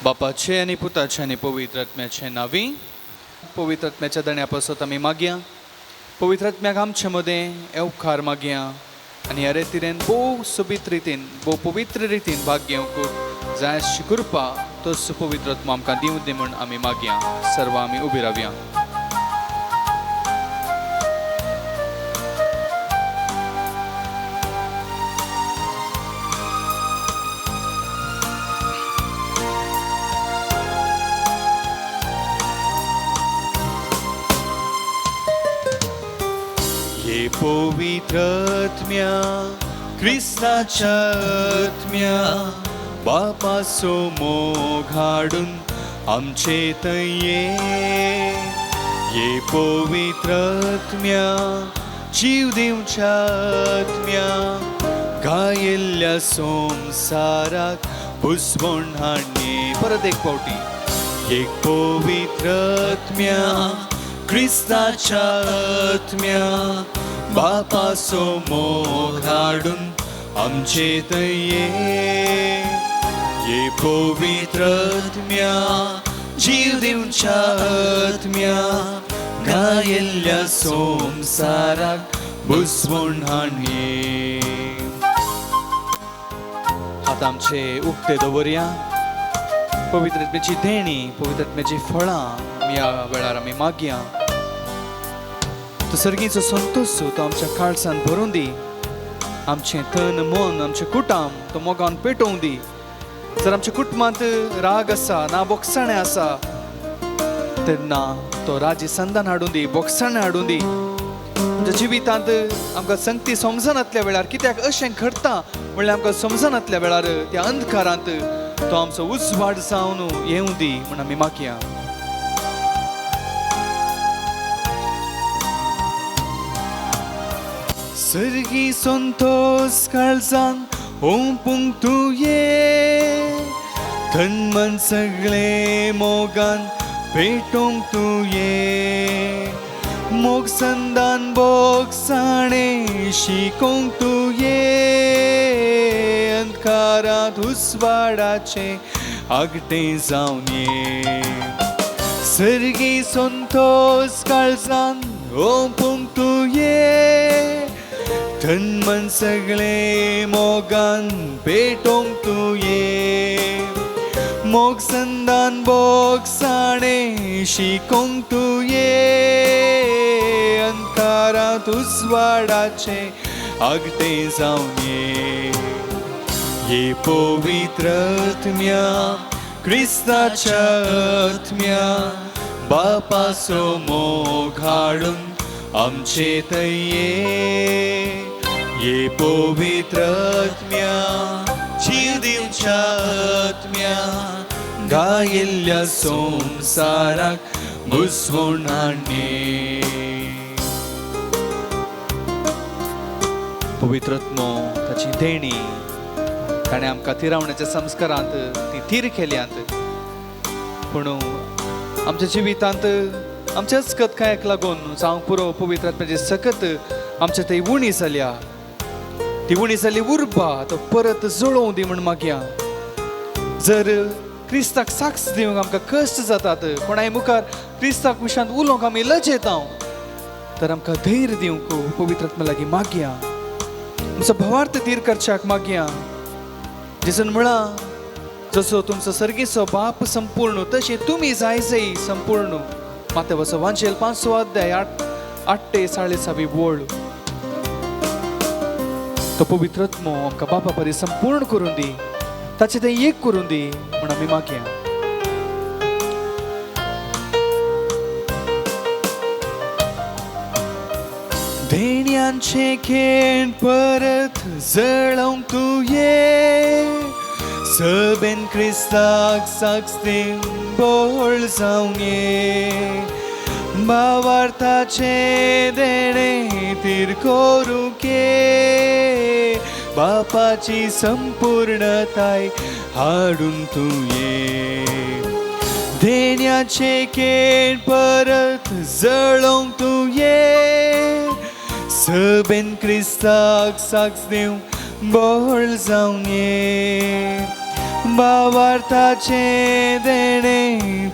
बापाचे आणि पुताचे आणि पवित्र आत्म्याचे नावी. पवित्र आत्म्याच्या दण्यापासून आम्ही मागया. पवित्र आत्म्याक आमचे मध्ये येवकार मागया आणि ह्या रितीन भोव सोबीत रितीन भोव पवित्र रितीन भाग घेवंक जाय अशी कृपा तोच पवित्र आत्मा आमकां दिवं दी म्हण आमी मागया. सर्व आमी उबी रावया. ये पवित्र आत्म्या ख्रिस्ताच्या आत्म्या बापा समोर हाडून आमचे थंय ये पवित्र आत्म्या जीव दिवच्या आत्म्या गायिल्ल्या संसाराक भुसवण हाडणे. परत एक फावटी. एक पवित्र आत्म्या ख्रिस्ताच्या आत्म्या बापा समोर हाडून आमचे थंय ये पवित्र आत्म्या जीव दिवच्या आत्म्या गायिल्ल्या संसाराक भुसवण हाडणे. हात आमचे उक्ते दवरया. पवित्र आत्म्याची देणी पवित्र आत्म्याची फळां ह्या वेळार आमी मागया. तो सर्गीचो संतोष तो आमच्या काळजांत भरून दी. आमचे तन मन आमचे कुटुंब तो मोगान पेटोवंक दी. जर आमच्या कुटुंबांत राग आसा ना बोगसाणें आसा तेन्ना तो राजी संदान हाडून दी. बोगसाणें हाडून दी. आमच्या जिवितांत आमकां संगती समजनातल्या वेळार कित्याक अशें घडटा म्हणल्यार आमकां समजनातल्या वेळार त्या अंधकारांत तो आमचो उजवाड जावन येवं दी म्हण आमी मागया. सर्गी संतोष काळजान ओंपूंक तूं ये. धन मन सगळे मोगान पेटोवंक तूं ये. मोग संदान बोगसाणें शिकोवंक तूं ये. अंधकारांत उजवाडाचे आगटें जावन ये. सर्गी संतोष काळजान ओंपूंक तूं ये. धन मन सगळे मोगान पेटोवंक तूं ये. मोग संदान बोगसाणें शिकोवंक तूं ये. अंधकारांत उजवाडाचे आगटें जावन ये पवित्र आत्म्या ख्रिस्ताच्या आत्म्या बापा समोर हाडून आमचे थंय ये पवित्र आत्म्या जीव दिवच्या आत्म्या गायिल्ल्या संसाराक भुसवण हाडणे. पवित्र आत्मो ताची देणी ताणें आमकां तिरावण्याच्या संस्कारांत ती थीर केल्यांत पूण आमच्या जिवितांत आमच्या कथकायक लागून जावं पुरो पवित्र आत्म्याची सकत आमच्या थंय उणी जाल्या. ती उणी जाल्ली उर्बा तो परत जळोवं दी म्हण मागया. जर क्रिस्ताक साक्ष दिवंक आमकां कश्ट जातात कोणाय मुखार क्रिस्ताक विशयांत उलोवंक आमी लजेता तर आमकां धैर्य दिवंक पवित्र आत्म्या लागीं मागया. आमचो भावार्थ धीर करच्याक मागया. जेजून म्हणा जसो तुमचो सर्गीचो बाप संपूर्ण तशें तुमी जाय संपूर्ण. मातेवाचो वांचेल 5 अध्याय 8 ते 40 वळ. तो पवित्र आत्मो आमकां बापा परी संपूर्ण करून दी. ताचे ते एक करून दी म्हण आमी मागया. देण्यांचे खेण परत जळोवंक तूं ये. सबेन क्रिस्ताक साक्ष दिवंक बोळ जावं ये. भावार्थाचे देणे तीर करूंक ये. बापाची संपूर्णताय हाडून तूं ये. देण्याचे खेण परत जळोवंक तूं ये. सबेन क्रिस्ताक साक्ष दिवंक बोळ जावं ये. भावार्थाचे देणे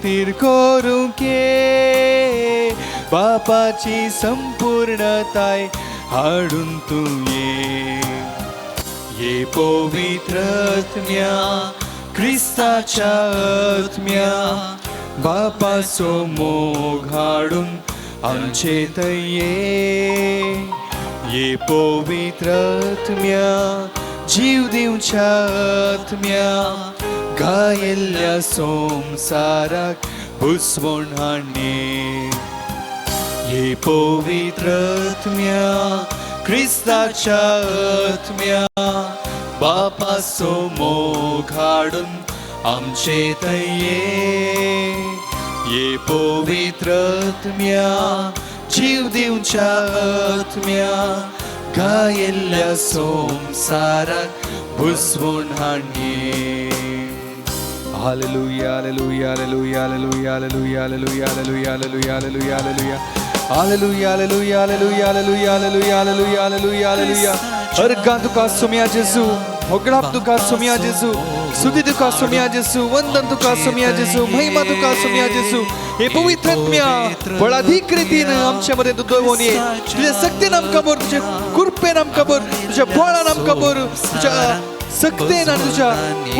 तीर करूंक ये बापाची संपूर्णताय हाडून तू ये पवित्र आत्म्या ख्रिस्ताच्या आत्म्या बापाचो मोग हाडून आमचेत ये पवित्र आत्म्या जीव दिवच्या आत्म्या गायल्ल्या संसाराक भुसवण हाडणे ये पवित्र आत्म्या ख्रिस्ताच्या आत्म्या बापाचो मोग हाडून आमचेत ये पवित्र आत्म्या जीव दिवच्या आत्म्या गायल्ल्या संसाराक भुसवण हाडणे hallelujah hallelujah hallelujah hallelujah hallelujah hallelujah hallelujah hallelujah hallelujah hallelujah hallelujah hallelujah hallelujah hallelujah hallelujah hallelujah hallelujah अर्गा तुका सुम्या जेजू होगडाप तुका सुम्या जेजू स्तुती तुका सुम्या जेजू वंदन तुका सुम्या जेजू महिमा तुका सुम्या जेजू हे पवित्र आत्म्या बळाधिक रीतीन आमच्या मध्ये तू दोन ये तुझ्या शक्तीन आमकां भर तुझ्या कृपेन आमकां भर तुझ्या बळान आमकां भर तुझ्या सक्तेन आनी तुझ्या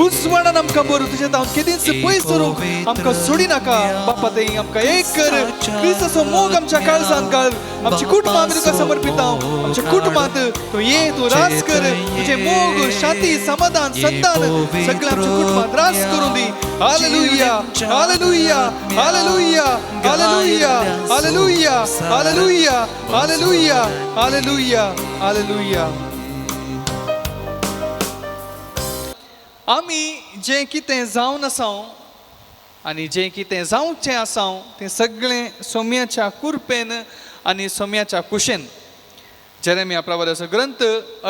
उजवाडान आमकां भर तुझ्या हांव केदींच पयस करूंक आमकां सोडी नाका बापा ते आमकां एक कर क्रिस्ताचो मोग आमच्या काळजांत घाल आमची कुटुंबां आमी तुका समर्पिता आमच्या कुटुंबांत तूं ये तूं राज कर तुझे मोग शांती समाधान संतान सगळ्या आमच्या कुटुंबांत राज करून दी hallelujah hallelujah hallelujah hallelujah hallelujah hallelujah hallelujah hallelujah hallelujah आमी जें कितें जावन आसां आनी जें कितें जावचें आसां तें सगळें सोम्याच्या कृपेन आनी सोम्याच्या कुशेन जेरेमिया प्रवादाचो ग्रंथ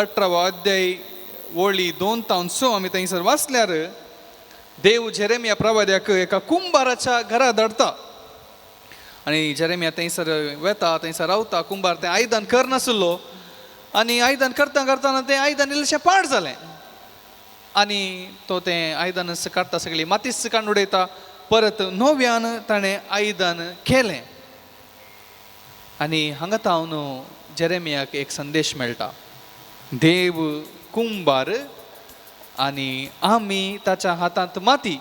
18 अध्याय वळी 2 ते 6 आमी थंयसर वाचल्यार देव जेरेमिया प्रवाद्याक एका कुंभाराच्या घरा धाडटा आनी जेरेमिया थंयसर वेता थंयसर रावता कुंभार तें आयदन करनासलो आनी आयदन करता करतना तें आयदन इल्लेशें पाड जालें आनी तो तें आयदन काडटा सगळी मातीच काडून उडयता परत नव्यान ताणें आयदन केलें आनी हांगा तावन जेरेमियाक एक संदेश मेळटा देव कुंभार आनी आमी ताच्या हातांत माती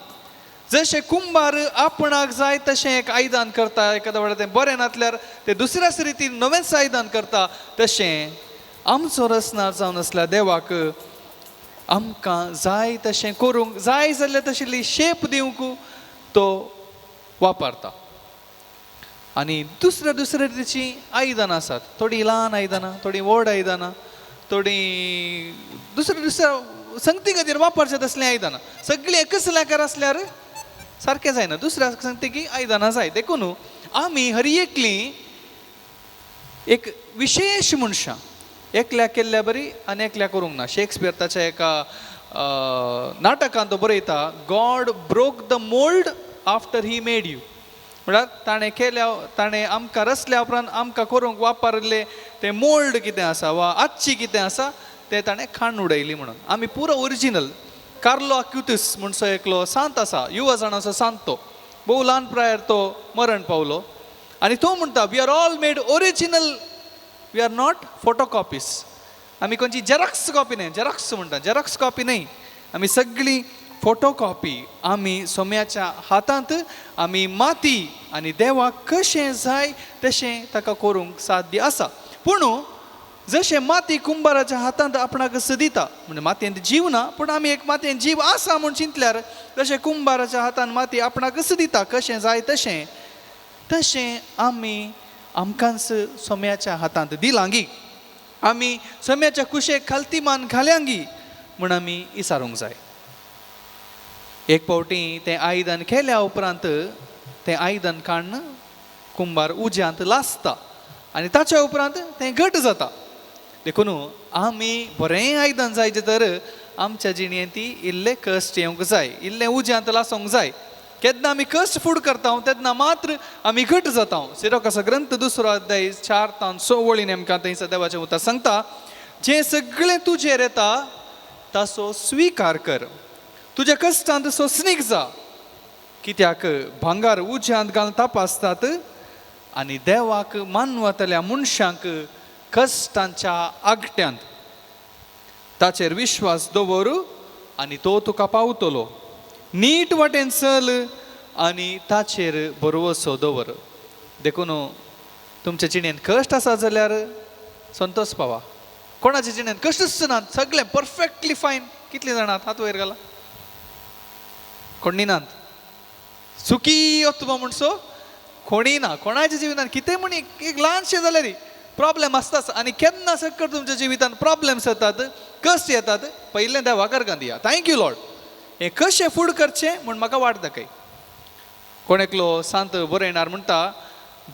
जशें कुंभार आपणाक जाय तशें एक आयदन करता एखाद्या वेळार तें बरें नातल्यार तें दुसऱ्याच रितीन नवेंच आयदन करता तशें आमचो रचना जावन आसल्या देवाक आमकां जाय तशें करूंक जाय जाल्यार तशिल्ली शेप दिवंक तो वापरता आनी दुसऱ्या दुसऱ्या तरेची आयदनां आसात थोडी ल्हान आयदनां थोडी व्हड आयदनां थोडी दुसऱ्या दुसऱ्या संगती खातीर वापरचे तसलीं आयदनां सगळीं एकच लायकार आसल्यार सारकें जायना दुसऱ्या संगतीक आयदनां जाय देखून आमी हर एकलीं एक विशेश मनशां एकल्या केल्ल्या बरी आनी एकल्या करूंक ना शेक्सपियर ताच्या एका नाटकांत तो बरयता God broke the mould after he made you म्हळ्यार ताणें केल्या ताणें आमकां रचल्या उपरांत आमकां करूंक वापरले ते मोल्ड कितें आसा वा आजची कितें आसा तें ताणें खाण उडयली म्हणून आमी पुरो ओरिजिनल कार्लो अक्युटिस म्हणसो एकलो सांत आसा युवा जाणांचो सांत तो भोव ल्हान प्रायार तो मरण पावलो आनी तो म्हणटा we are all made original we are not photocopies आमी खंयची जेरॉक्स कॉपी न्हय जेरॉक्स म्हणटा जेरॉक्स कॉपी न्हय आमी सगळी फोटोकॉपी आमी सोम्याच्या हातांत आमी माती आनी देवाक कशें जाय तशें ताका करूंक साध्य आसा पूण जशें माती कुंभाराच्या हातांत आपणाक दिता म्हणजे मातयेंत जीव ना पूण आमी एक मातयेंत जीव आसा म्हूण चिंतल्यार जशें कुंभाराच्या हातांत माती आपणाक दिता कशें जाय तशें तशें आमी आमकांच सोम्याच्या हातांत दिलांगी आमी सोम्याच्या कुशेक खालतीमान घाल्यांगी म्हूण आमी इसारूंक जाय एक फावटी तें आयदन केल्या उपरांत तें आयदन काडून कुंभार उज्यांत लासता आनी ताच्या उपरांत तें घट जाता देखून आमी बरें आयदन जायचें तर आमच्या जिणेंत ती इल्लें कश्ट येवंक जाय इल्लें उज्यांत लासूंक जाय केन्ना आमी कश्ट फूड करता तेन्ना मात्र आमी घट जाता सिरोकाचो ग्रंथ 2 अध्याय 4 ते 6 वळी नेमका थंयसर देवाचें उतर सांगता जें सगळें तुजेर येता ताचो स्विकार कर तुज्या कश्टांत सोंसणीक जा, कित्याक भांगार उज्यांत घालून तपासतात आनी देवाक मानवतल्या मनशांक कश्टांच्या आगट्यांत. ताचेर विश्वास दवर आनी तो तुका पावतलो. नीट वाटेन चल आनी ताचेर भरवसो दवर. देखून तुमच्या जिणेंत कश्ट आसा जाल्यार संतोष पावा. कोणाच्या जिणेंत कश्टच नात, सगळें परफेक्टली फायन. कितलीं जाणां हात वयर घाला. कोणी नात. सुखी वतबो म्हणसो कोणी ना. कोणाच्या जिवितांत कितें म्हण एक ल्हानशें जाल्यार प्रॉब्लेम आसताच. आनी केन्ना सकट तुमच्या जिवितांत प्रॉब्लेम्स येतात, कश्ट येतात, पयलें देवाक अर्गां दिया. Thank you Lord. हें कशें फूड करचें म्हूण म्हाका वाट दाखय. कोण एकलो सांत बरयणार म्हणटा,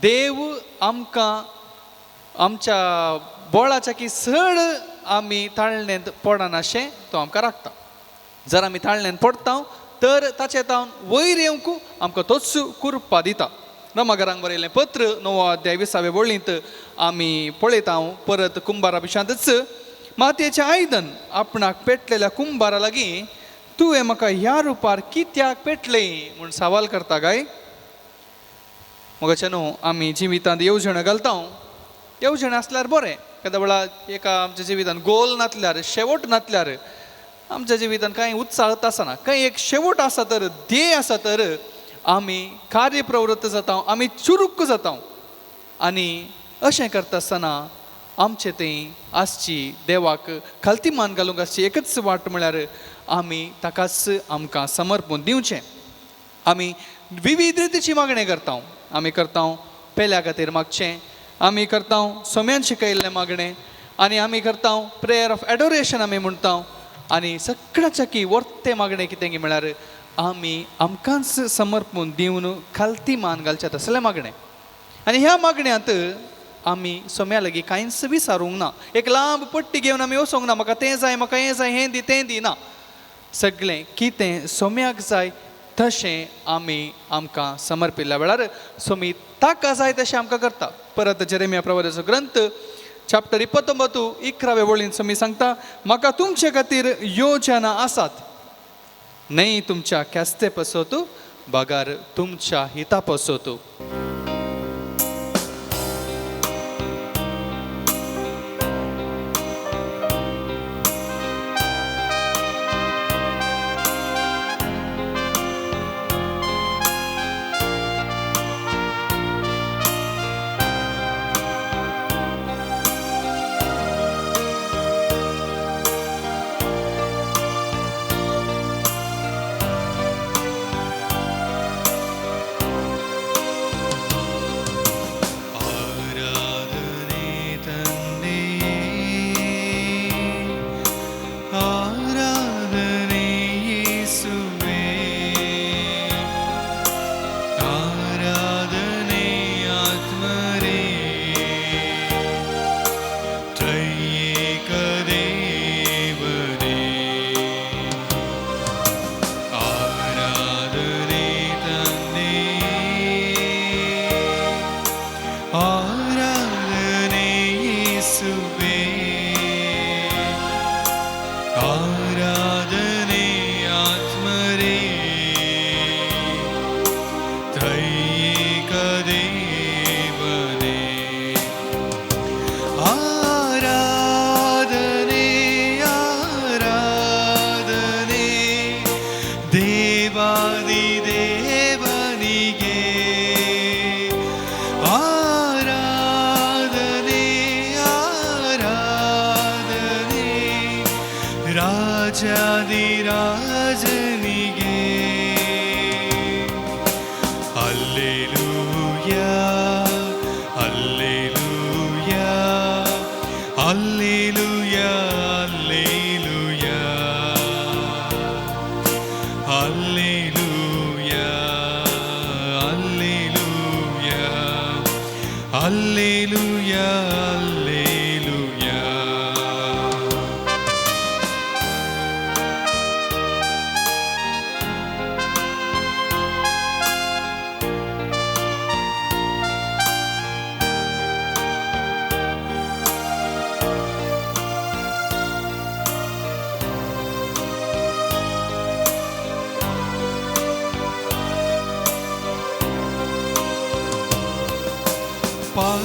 देव आमकां आमच्या बोळाच्या की चड आमी ताळणेंत पडनाशें तो आमकां राखता. जर आमी ताळणेंत पडटा तर ताचे तावन वयर येवंक आमकां तोच कुरपा दिता. रमागरांक बरयलें पत्र 9 अध्याय 20 वळींत आमी पळयता परत कुंभारा पिशांतच, मातयेचें आयदन आपणाक पेटलेल्या कुंभारा लागीं तुवें म्हाका ह्या रुपार कित्याक पेटलें म्हूण सवाल करता काय. मोगाचे न्हू, आमी जिवितांत येवजण घालता. येवजण आसल्यार बरें. केन्ना वेळार एका आमच्या जिवितांत गोल नासल्यार, शेवट नासल्यार आमच्या जिवितांत कांय उत्साह आसना. कांय एक शेवट आसा तर, ध्येय आसा तर आमी कार्यप्रवृत्त जाता, आमी चुरुक्क जाता. आनी अशें करता आसतना आमचें तें आसची देवाक खालती मान घालूंक आसची एकच वाट म्हळ्यार आमी ताकाच आमकां समर्पण दिवचें. आमी विविध रितीची मागणी करता. आमी करता पेल्या खातीर मागचें, आमी करता सोम्यान शिकयल्लें मागणें, आनी आमी करता प्रेयर ऑफ एडोरेशन आमी म्हणटा. आनी सगळ्याच्या की वर्ते मागणें कितें म्हळ्यार आमी आमकांच समर्पण दिवन खालती मान घालचें तसलें मागणें. आनी ह्या मागण्यांत आमी सोम्या लागीं कांयच विचारूंक ना. एक लांब पट्टी घेवन आमी वचोंक ना, म्हाका तें जाय, म्हाका हें जाय, हें दी, तें दी. ना, सगळें कितें सोम्याक जाय तशें आमी आमकां समर्पिल्ल्या वेळार सोमी ताका जाय तशें आमकां करता. परत जेरेमिया प्रवादाचो ग्रंथ चॅप्टर 29 11 वळींत सोमी सांगता, म्हाका तुमचे खातीर योजना आसात, न्हय तुमच्या केस्ते पसोत, बागार तुमच्या हिता पसोत.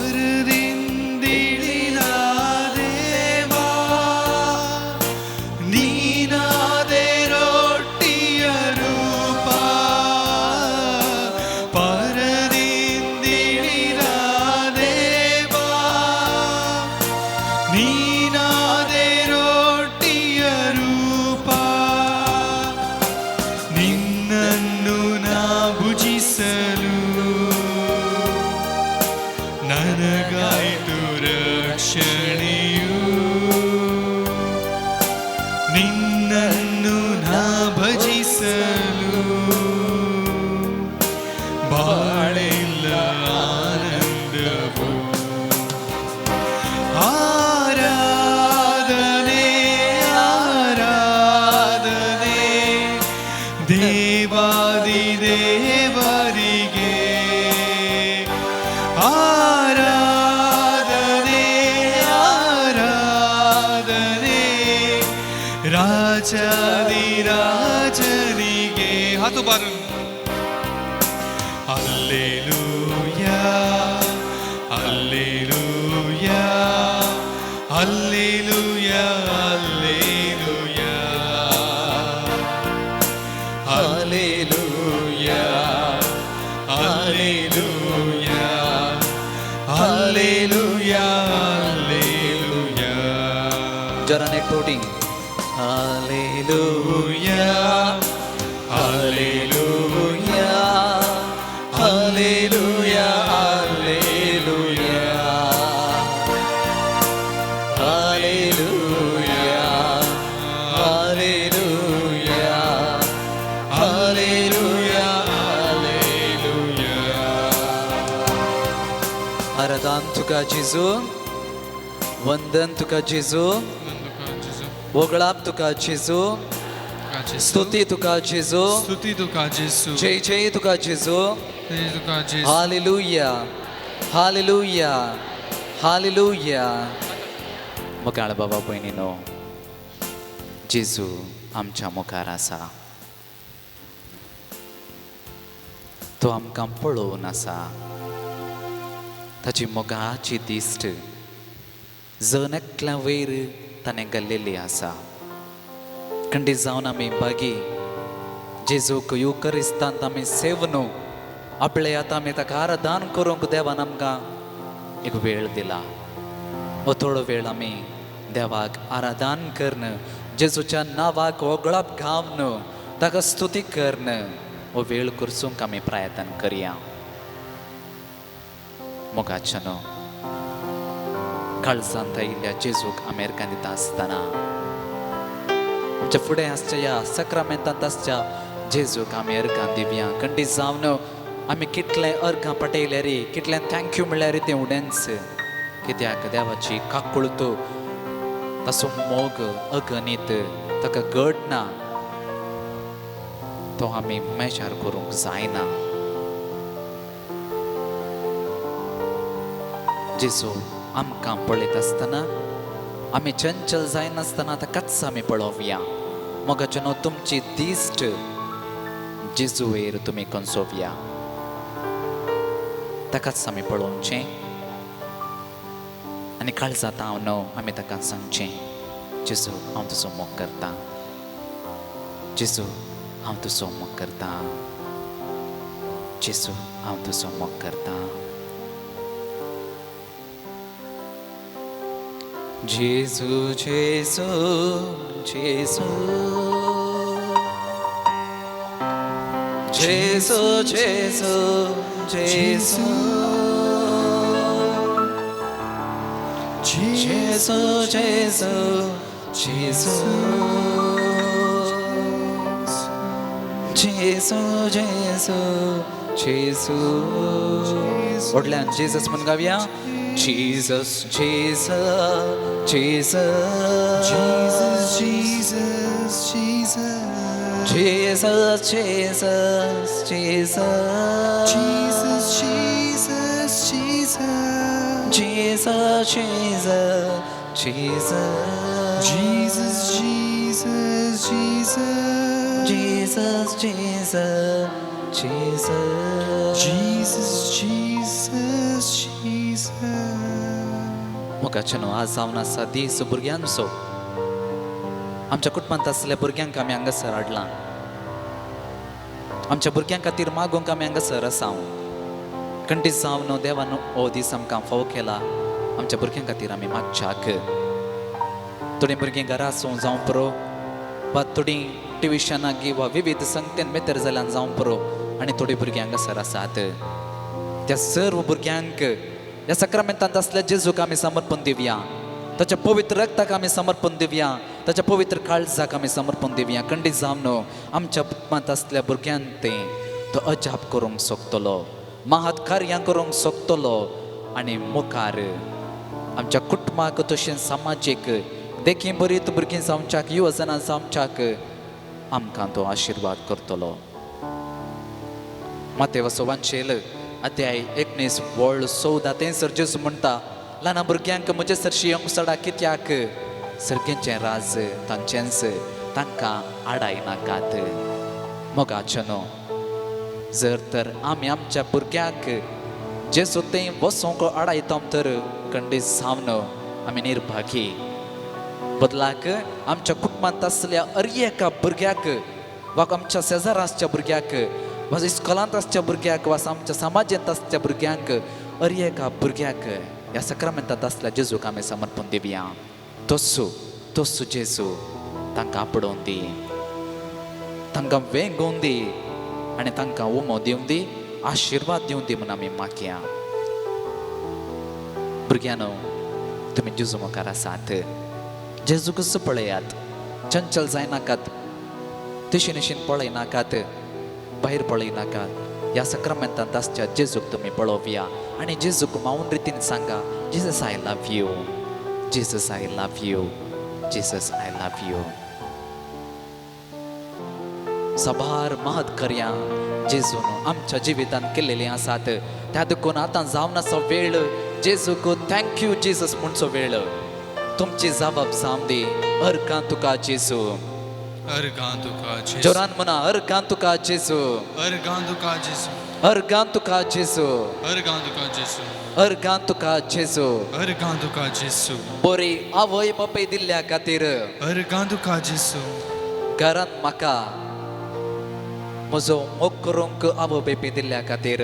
ಪರದಿಂದಿಳಿದ ದೇವಾ ನೀನಾದೆ ರೊಟ್ಟಿಯ ರೂಪ ಪರದಿಂದಿಳಿದ ದೇವಾ ನೀನಾದೆ ರೊಟ್ಟಿಯ ರೂಪ ನಿನ್ನನ್ನು ನಾ ಭುಜಿಸಲು ನನಗಾಯ್ತು ರಕ್ಷಣೆಯು ನಿನ್ನನ್ನು ನಾ ಭಜಿಸಲು ಬಾಳೆಲ್ಲ ಆನಂದವು ಆರಾಧನೆ ಆರಾಧನೆ ದೇವಾದಿ ದೇವರಿಗೆ ಆರಾಧನೆ ಆರಾಧನೆ ರಾಜಾದಿ ರಾಜನಿಗೆ ಹಾತು ಬಾರು hallelujah hallelujah hallelujah hallelujah hallelujah Hallelujah, hallelujah. जरा नेक तोटी Hallelujah, hallelujah, hallelujah, hallelujah, hallelujah, hallelujah, hallelujah, hallelujah. आराधन तुका जेजू वंदन तुका जेजू वगळाप तुका जेजू स्तुती तुका जेजू स्तुती तुका जेजू जय जय तुका जेजू जय तुका जेजू हालेलुया हालेलुया हालेलुया मुखार बाबा भयणीनो जेजू आमच्या मुखार आसा तो आमकां पळोवन आसा ताची मोगाची दिश्ट जण एकल्या वयर ताणें घाल्लेली आसा खंडी जावन आमी बागी जेजूक युकरिस्तांत आमी सेवनो आपले आतां आमी ताका आराधन करूंक देवान आमकां एक वेळ दिला हो थोडो वेळ आमी देवाक आराधन करन जेजूच्या नांवाक वगळप घावन ताका स्तुती करन हो वेळ करसूंक आमी प्रयत्न करया मोगाच्यानो काळजांत आयिल्ल्या जेजूक आमी अर्घ दिता आसतना आमच्या फुडें आसच्या ह्या सक्रामेंतांत आसच्या जेजूक आमी अर्घ दिवया खंडी जावन आमी कितलें अर्घ पटयलें रे कितलें थँक्यू म्हणल्यार तें उडेंच कित्याक देवाची काकुळतो ताचो मोग अगणित ताका घट ना तो आमी मेजार करूंक जायना जेजू आमकां पळयत आसतना आमी चंचल जायनासतना ताकाच आमी पळोवया मोगाच्या न्हू तुमची दिश्ट जेजू वयर तुमी कंसोवया ताकाच आमी पळोवचें आनी काळजांत हांव न्हू आमी ताका सांगचें जेजू हांव तुजो मोग करतां जेजू हांव तुजो मोग करतां जेजू हांव तुजो मोग करतां जेजू जेजू जेजू जेजू जेजू जेजू जेजू जेजू जेजू जेजू जेजू जेजू व्हडल्यान जेजस म्हण गावया Jesus, Jesus, Jesus, Jesus, Jesus, Jesus, Jesus, Jesus, Jesus, Jesus, Jesus, Jesus, Jesus, Jesus, Jesus, Jesus, Jesus, Jesus, Jesus. Jesus, Jesus, Jesus. मोगाचेनो आज जावन आसा दीस भुरग्यांचो. आमच्या कुटुंबांत आसलेल्या भुरग्यांक आमी हांगासर हाडलां. आमच्या भुरग्यां खातीर मागोवंक आमी हांगासर आसा. कंटीस जावन देवान हो दीस आमकां फावो केला. आमच्या भुरग्यां खातीर आमी मागच्याक. थोडीं भुरगीं घरा आसूं जावं पुरो वा थोडीं ट्युशनाक वा विविध संगतेन मेतेर जाल्यान जावं पुरो आनी थोडीं भुरगीं हांगासर आसात. त्या सर्व भुरग्यांक ह्या सक्रामेंतांत असल्या जेजूक आमी समर्पण दिवया. ताच्या पवित्र रक्ताक आमी समर्पण दिवया. ताच्या पवित्र काळजाक आमी समर्पण दिवया. खंडीत जावन आमच्या कुटुंबांत असल्या भुरग्यांक तें तो अजाप करूंक सोदतलो, महत् कार्यां करूंक सोदतलो आनी मुखार आमच्या कुटुंबाक तशेंच समाजीक देखीक बरीत भुरगीं जावच्याक युवजनां जावच्याक आमकां तो आशिर्वाद करतलो. मातेव वाचेल अध्याय 19 वळ 14 थंयसर जेजू म्हणटा, ल्हान भुरग्यांक म्हजे सरशी येवंक सोडा, कित्याक सर्गेचें राज तांचेंच, तांकां आडाय नाकात. मोगाचेनो जर तर आमी आमच्या भुरग्यांक जेजू थंय वचोंक आडायता तर खंडीत जावन आमी निर्भागी. बदलाक आमच्या कुटुंबांत असल्या अर एका भुरग्याक वा आमच्या शेजारा आसच्या भुरग्याक वा इस्कॉलांत आसच्या भुरग्याक वा आमच्या समाजांत आसच्या भुरग्यांक अर एका भुरग्याक ह्या सक्रामेंतांत आसल्या जेजूक आमी समर्पण दिवया. तोसू जेजू तांकां आपडोवन दी, तांकां वेंगोवन दी आनी तांकां उमो दिवन दी, आशिर्वाद दिवन दी म्हूण आमी मागया. भुरग्यांनो, तुमी जेजू मुखार आसात. जेजू कसो पळयात, चंचल जायनाकात, तिशीनिशीन पळयनाकात, भायर पळयनाकात. ह्या सक्रामेंतांत आसच्या जेजूक तुमी पळोवया आनी जेजूक माऊन रितीन सांगा, Jesus I love you, Jesus I love you, Jesus I love you. सभार महत् कार्यां जेजून आमच्या जिवितांत केलेलीं आसात. त्या देखून आतां जावन आसा वेळ जेजूक थँक्यू जीसस म्हणचो वेळ. तुमची जबाब जावन दी, अर्गां तुका जेजू, अर्गां तुका जेजू, जोरान म्हणा, अर्गां तुका जेजू, अर्गां तुका जेजू, अर्गां तुका जेजू, अर्गां तुका जेजू, अर्गां तुका जेजू. अर्गां तुका जेजू, बरी आवय बापाय दिल्ल्या खातीर, अर्गां तुका जेजू, घरांत म्हाका म्हजो मोग करूंक आवय बापाय दिल्ल्या खातीर,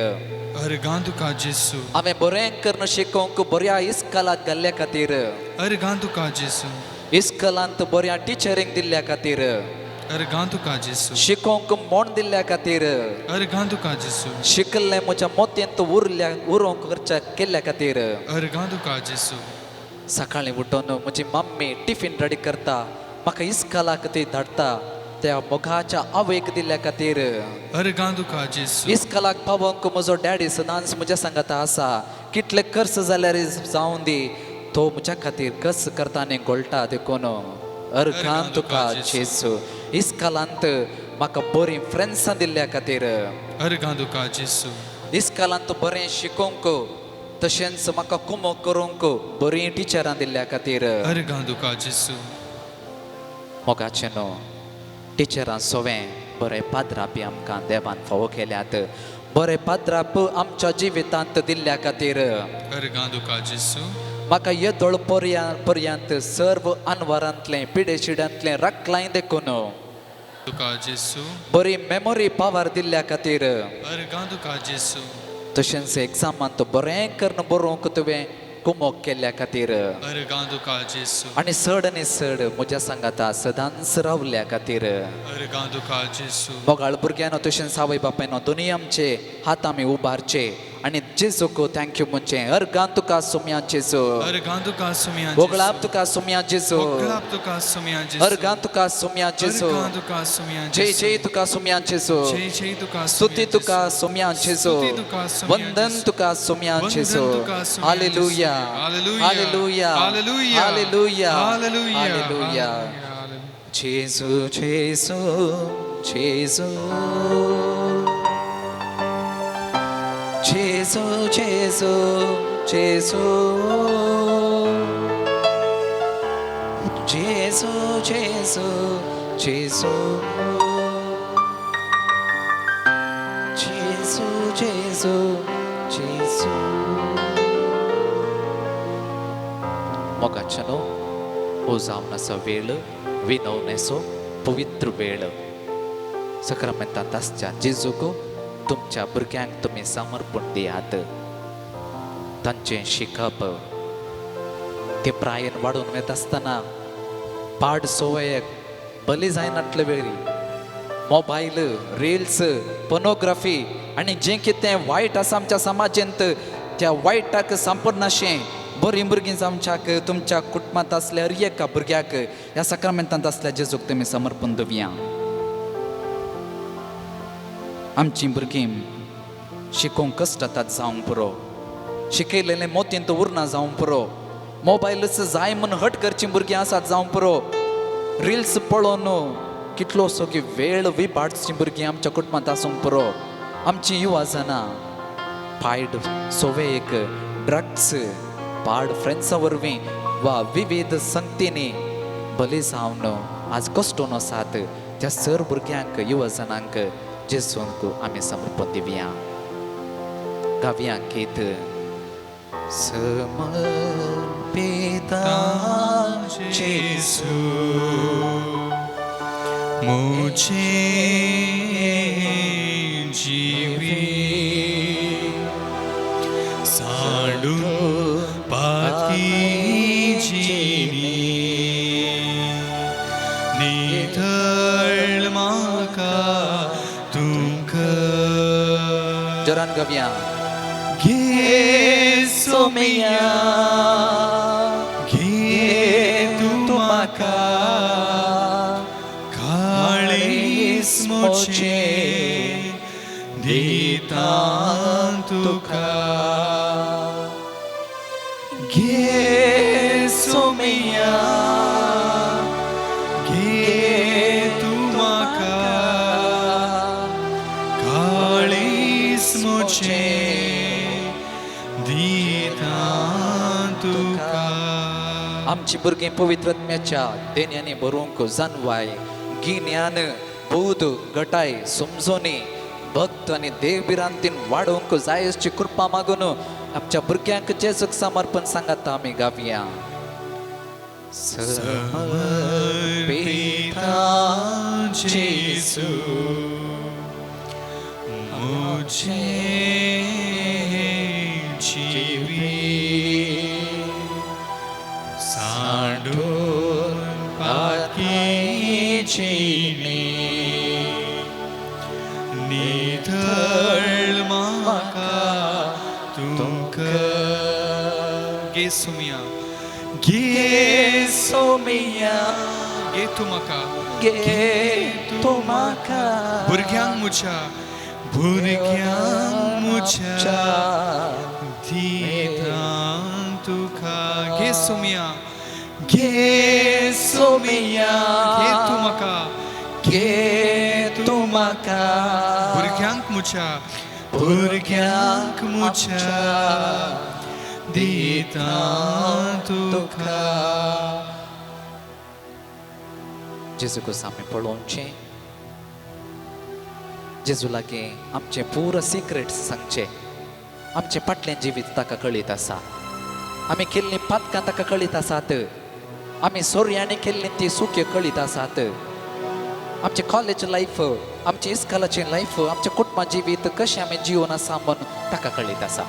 अर्गां तुका जेजू, हांवें बरें करून शिकोवंक बऱ्या इस्कॉलाक घाल्ल्या खातीर, अर्गां तुका जेजू, इस्कॉलांत बऱ्या टिचरींक दिल्ल्या खातीर, अर्गां तुका जेजू, शिकोवंक मोण दिल्ल्या खातीर, अर्गां तुका जेजू, शिकल्लें म्हज्या मोतयेंत उरोवंक खर्च केल्ल्या खातीर, अर्गां तुका जेजू, सकाळीं उठून म्हजी मम्मी टिफीन रेडी करता, म्हाका इस्कॉलाक ती धाडटा, त्या मोगाच्या आवयक दिल्ल्या खातीर, अर्गां तुका जेजू, इस्कॉलाक पावोवंक म्हजो डॅडी सदांच म्हज्या सांगाता आसा. कितले कर्ज जाल्यार जावं दी, तो म्हज्या खातीर कस करता आनी गोळटा देखून अर्गां तुका जेजू. इस्कॉलांत म्हाका बरीं फ्रेंड्सां दिल्ल्या खातीर, अर्गां तुका जेजू, इस्कॉलांत बरें शिकोवंक तशेंच म्हाका कुमो करूंक बरीं टिचरां दिल्ल्या खातीर, अर्गां तुका जेजू, मोगाचें न्हू टिचरां सोवें बरें पाद्रापी आमकां देवान फावो केल्यात. बरें पाद्राप आमच्या जिवितांत दिल्ल्या खातीर, अर्गां तुका जेजू, म्हाका येदोळ पर्यंत सर्व अनवरांतलें पिडेशिड्यांतलें रक्तलाय देखून तुका जेजू, बरी मेमोरी पावर दिल्ल्या खातीर, अर्गां तुका जेजू, तशेंच एग्जामांत बरें करून बरोवंक तुवें कुमोग केल्ल्या खातीर, अर्गां तुका जेजू, आनी चड म्हज्या सांगाता सदांच रावल्या खातीर. अर्गां तुका जेजू, मोगाळ भुरग्यानो तशेंच आवय बापायनो दोनी आमचे हात आमी उबारचे आनी जेजूक थँक्यू म्हणचे. अर्गां तुका सुम्या जेजू, अर्गां तुका सुम्या वगळाप तुका सुम्या जेजू, वगळाप तुका सुम्या जेजू, अर्गां तुका सुम्या जेजू, अर्गां तुका सुम्या जय जेजू, जय तुका सुम्या जेजू, जय जय तुका स्तुती तुका सुम्या जेजू, स्तुती तुका सुम्या वंदन जेजू, तुका सुम्या वंदन जेजू. तुका सुम्या hallelujah, hallelujah, hallelujah, hallelujah, hallelujah, hallelujah, hallelujah. Hallelujah. जेजू जेजू जेजू, जेजू जेजू जेजू, जेजू जेजू जेजू, मोगाचनो हो जावन असो वेळ विनवणेचो पवित्र वेळ सक्रामेंतांत आसच्या जेजूक तुमच्या भुरग्यांक तुम्ही समर्पण दियात तांचे शिकप ते प्रायेन वाडून वयता आसतना पाड सवयेक बली जायनातले वेळी मोबायल रील्स पोर्नोग्राफी आनी जें कितें वायट आसा आमच्या समाजांत त्या वायटाक संपूर्ण अशें बरीं भुरगीं जावच्याक तुमच्या कुटुंबांत असल्या हर एका भुरग्याक ह्या सक्रामेंतांत असल्या जेजूक तुमी समर्पण दिवया आमचीं भुरगीं शिकोवंक कश्टातात जावंक पुरो शिकयलेलें मोतींत उरना जावंक पुरो मोबायलच जाय म्हूण हट करचीं भुरगीं आसात जावंक पुरो रील्स पळोवन कितलो सगळी वेळ विबाडचीं भुरगीं आमच्या कुटुंबांत आसूंक पुरो आमचीं युवा जाणां पायड सवयेक ड्रग्स पाड फ्रेंड्सां वरवीं वा विविध संगतींनी बली जावन आज कश्टून आसात त्या सर भुरग्यांक युवा जाणांक जेजूंक आमी समर्पण दिवया गावया गीत समर्पिता जेजू मुझे जीवी साडून पाकी जीनी निधळ माका तुमका जोरान गावया घे सोमया घे तू माका काळीस मोचे दिता तुका घे सोमया घे तू माका काळीस मोचे दिता तुका आमची भुरगीं पवित्र आत्म्याच्या देण्याने भरूंक जाणवाय गिन्यान बोध गटाय समजोनी भक्त आणि देवबिरांतीन वाडोवंक जाय अशी कृपा मागून आमच्या भुरग्यांक जेजूक समर्पण सांगात आमी गावया समर्पिता जेजू मुझे जीवी सांडून पाकी जीनी निधळ माका तुमका गे सोमया गे सोमया गे तुमका गे तुमका भुरग्यांक मुच्या दिता तुका गे सोमया गे सोमया गे तुमका गे तुमका भुरग्यांक मुच्या दिता तुका जेजूक आमी पळोवचें जेजू लागीं आमचे पूर सिक्रेट्स सांगचे आमचे फाटलें जिवीत ताका कळीत आसा आमी केल्लीं पातकां ताका कळीत आसात आमी सोर्यांनी केल्लीं ती सुख्यो कळीत आसात आमचे कॉलेज लायफ आमचे इस्कॉलाची लायफ आमचे कुटुंबा जिवीत कशें आमी जिवन आसा म्हूण ताका कळीत आसा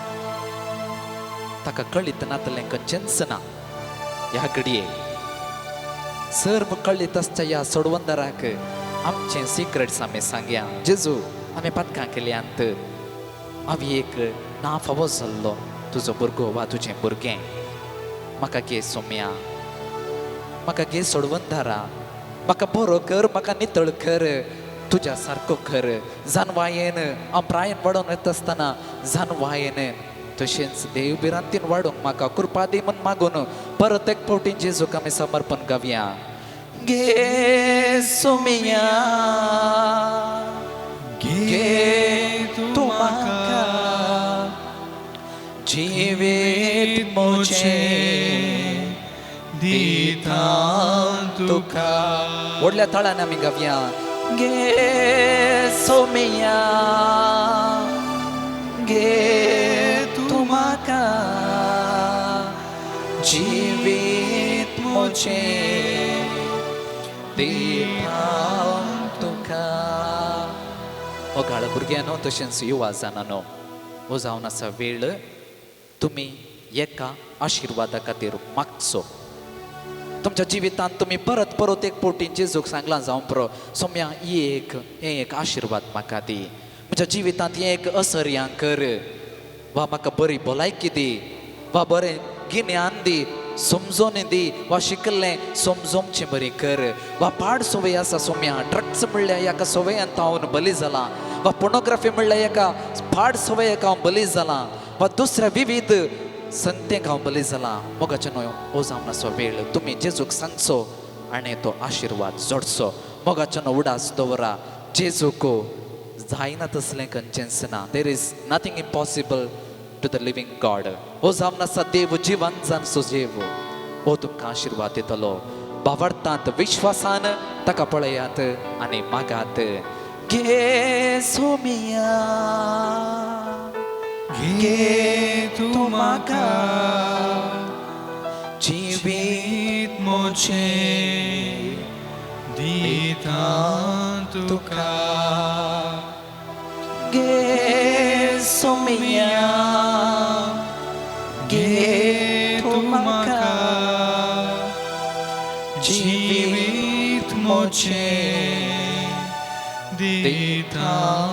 ताका कळीत नातलें खंयचेंच ना ह्या घडये सर्व कळीत आसच्या ह्या सोडवंदराक आमचे सिक्रेट्स आमी सांगया जेजू आमी पातकां केल्यांत हांवें एक ना फावो जाल्लो तुजो भुरगो वा तुजें भुरगें म्हाका गे सोम्या म्हाका गे सोडवंदारा म्हाका बरो कर म्हाका नितळ कर तुज्या सारको कर जानवायेन हांव प्रायेन वाडोवन येता आसतना जानवायेन तशेंच देवबिरांतीन वाडोवंक म्हाका कृपा दी म्हूण मागून परत एक फावटी जेजूक आमी समर्पण गावया गे सोम्या गे तू म्हाका जिवीत मोचे दिता तुका व्हडल्या तळान आमी गावया गे सोम्या गे तू म्हाका जिवीत मोचे दितां तुका. मोगाळ भुरग्यानो तशेंच युवा जाणांनो, हो जावन आसा वेळ तुम्ही एका आशिर्वादा खातीर मागचो. तुमच्या जिवितांत तुम्ही परत परत एक पोटी जेजूक सांगलां जावं पुरो, सोम्या एक आशिर्वाद म्हाका दी, म्हज्या जिवितांत एक असर्यां कर, वा म्हाका बरी भलायकी दी, वा बरें गिन्यान दी, समजोन दी, वा शिकल्लें समजोवचें बरी कर, वा पाड सवय आसा सोम्या, ड्रग्स म्हणल्या एका सवयांत हांव बली जाला, वा पोर्नोग्राफी म्हणल्या एका पाड सवयेक हांव बली जाला, वा दुसऱ्या विविध संतेक हांव बली जाला. मोगाचे न्हय, हो जावन आसो वेळ तुमी जेजूक सांगचो आनी तो आशिर्वाद जोडचो. मोगाचे न्हय, उडास दवरा. जेजूक जायना तसलें खंयचेंच ना. There is nothing impossible to the living God. हो जावन आसा देव जिवंत जावन सुजेव, हो तुमकां आशिर्वाद दितलो. भावार्थांत विश्वासान ताका पळयात आनी मागात. गे सोमिया घे तू म्हाका जिवीत मोचे दितां तुका. गे सोमिया गे तू म्हाका जिवीत मोचे दितां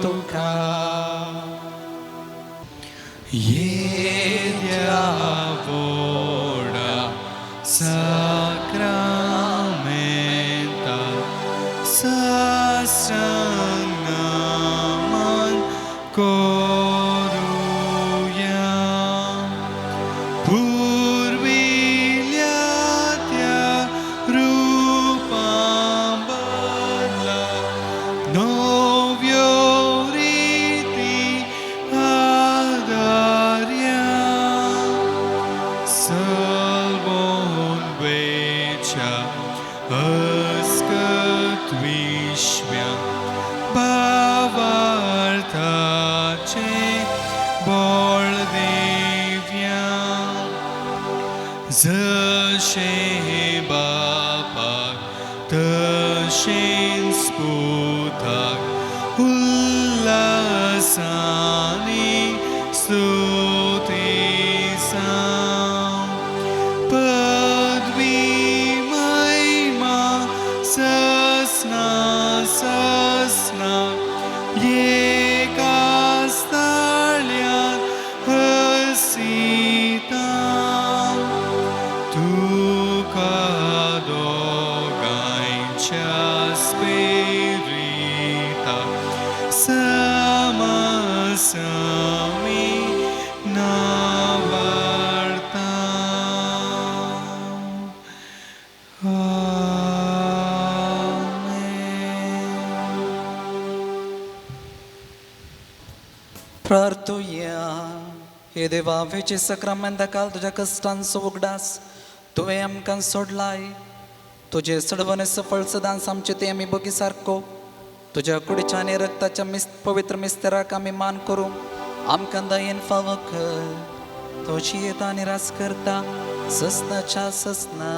तुका. Jedia voda sacramenta sasangaman koruyam purvilyatya rupam badla novyo riti Salvon vecha ascat vishmya bhavartache boldevya zashe bapak tashin sputak ullasani stuti Padvi Maima Sasna Sasna Yekastalyan Hasita Tukado Gaincha Spirita Samasami Navarta. प्रार्थुया. हे देवा, वेचे सक्रामेंता काल तुझ्या कष्टांचो उगडास तुवें आमकां सोडलाय. तुजे सडवणे सफळ सदांच आमचे ते आमी बगी सारको. तुझ्या कुडीच्या आनी रक्ताच्या पवित्र मिस्तेराक आमी मान करूं. आमकां दयेन फावो कर. तुजी येता आनी रास करता ससनाच्या ससना.